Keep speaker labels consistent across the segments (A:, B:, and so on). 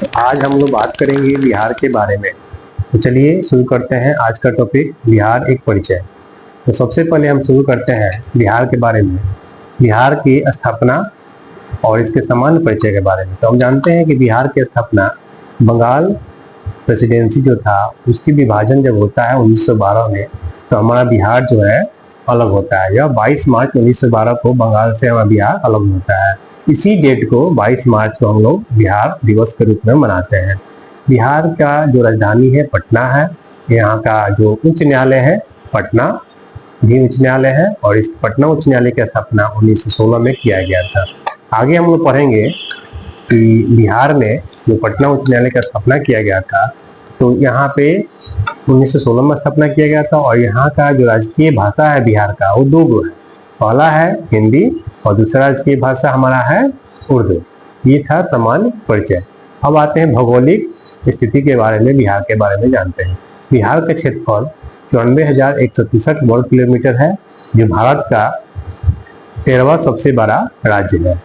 A: आज हम लोग बात करेंगे बिहार के बारे में। तो चलिए शुरू करते हैं आज का टॉपिक, बिहार एक परिचय। तो सबसे पहले हम शुरू करते हैं बिहार के बारे में, बिहार की स्थापना और इसके सामान्य परिचय के बारे में। तो हम जानते हैं कि बिहार की स्थापना बंगाल प्रेसिडेंसी जो था उसकी विभाजन जब होता है 1912 में, तो हमारा बिहार जो है अलग होता है। यह 22 मार्च 1912 को बंगाल से हमारा बिहार अलग होता है। इसी डेट को 22 मार्च को हम लोग बिहार दिवस के रूप में मनाते हैं। बिहार का जो राजधानी है पटना है। यहाँ का जो उच्च न्यायालय है पटना भी उच्च न्यायालय है, और इस पटना उच्च न्यायालय की स्थापना 1916 में किया गया था। आगे हम लोग पढ़ेंगे कि बिहार में जो पटना उच्च न्यायालय का स्थापना किया गया था, तो यहाँ पे 1916 में स्थापना किया गया था। और यहाँ का जो राजकीय भाषा है बिहार का वो दो गो है, पहला है हिंदी और दूसरा राजकीय भाषा हमारा है उर्दू। ये था सामान्य परिचय। अब आते हैं भौगोलिक स्थिति के बारे में, बिहार के बारे में जानते हैं। बिहार का क्षेत्रफल 94,163 वर्ग किलोमीटर है, जो भारत का 13वां सबसे बड़ा राज्य है।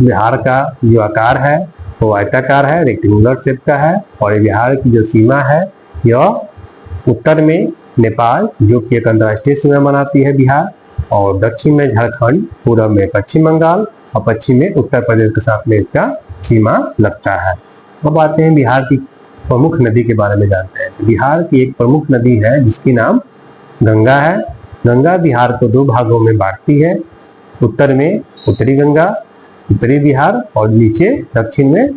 A: बिहार का जो आकार है वो आयताकार है, रेक्टेंगुलर शेप का है। और बिहार की जो सीमा है यह उत्तर में नेपाल जो कि एक अंतर्राष्ट्रीय सीमा बनाती है बिहार, और दक्षिण में झारखंड, पूर्व में पश्चिम बंगाल और पश्चिम में उत्तर प्रदेश के साथ में इसका सीमा लगता है। अब आते हैं बिहार की प्रमुख नदी के बारे में जानते हैं। बिहार की एक प्रमुख नदी है जिसकी नाम गंगा है। गंगा बिहार को दो भागों में बांटती है, उत्तर में उत्तरी गंगा, उत्तरी बिहार, और नीचे दक्षिण में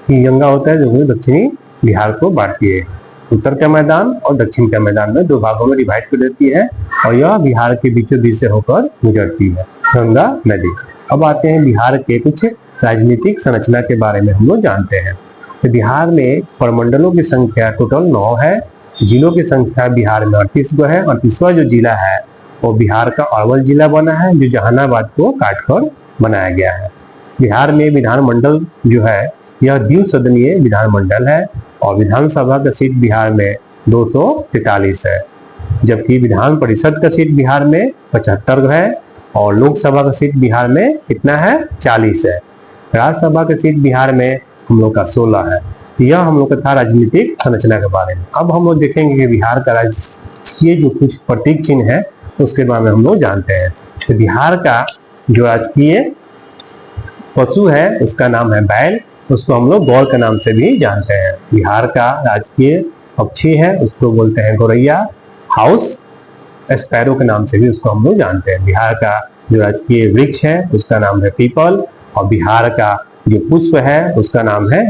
A: ही गंगा होता है जो दक्षिणी बिहार को बांटती है। उत्तर का मैदान और दक्षिण का मैदान में दो भागों में डिवाइड कर देती है, और यह बिहार के बीचों बीच से होकर गुजरती है गंगा नदी। अब आते हैं बिहार के कुछ राजनीतिक संरचना के बारे में हम लोग जानते हैं। तो बिहार में प्रमंडलों की संख्या टोटल 9 है। जिलों की संख्या बिहार में 38 गो है, और 38वां जो जिला है वो बिहार का अरवल जिला बना है, जो जहानाबाद को काटकर बनाया गया है। बिहार में विधानमंडल जो है यह द्विसदनीय विधानमंडल है, और विधानसभा का सीट बिहार में 243 है, जबकि विधान परिषद का सीट बिहार में 75 है, और लोकसभा का सीट बिहार में कितना है 40 है। राज्यसभा का सीट बिहार में हम लोग का 16 है। यह हम लोग का था राजनीतिक संरचना के बारे में। अब हम लोग देखेंगे कि बिहार का राजकीय जो कुछ प्रतीक चिन्ह है उसके बारे में हम लोग जानते हैं। तो बिहार का जो राजकीय पशु है उसका नाम है बैल, उसको हम लोग गौर के नाम से भी जानते हैं। बिहार का राजकीय पक्षी है उसको बोलते हैं गौरैया, हाउस स्पैरो के नाम से भी उसको हम लोग जानते हैं। बिहार का जो राजकीय वृक्ष है उसका नाम है पीपल, और बिहार का जो पुष्प है उसका नाम है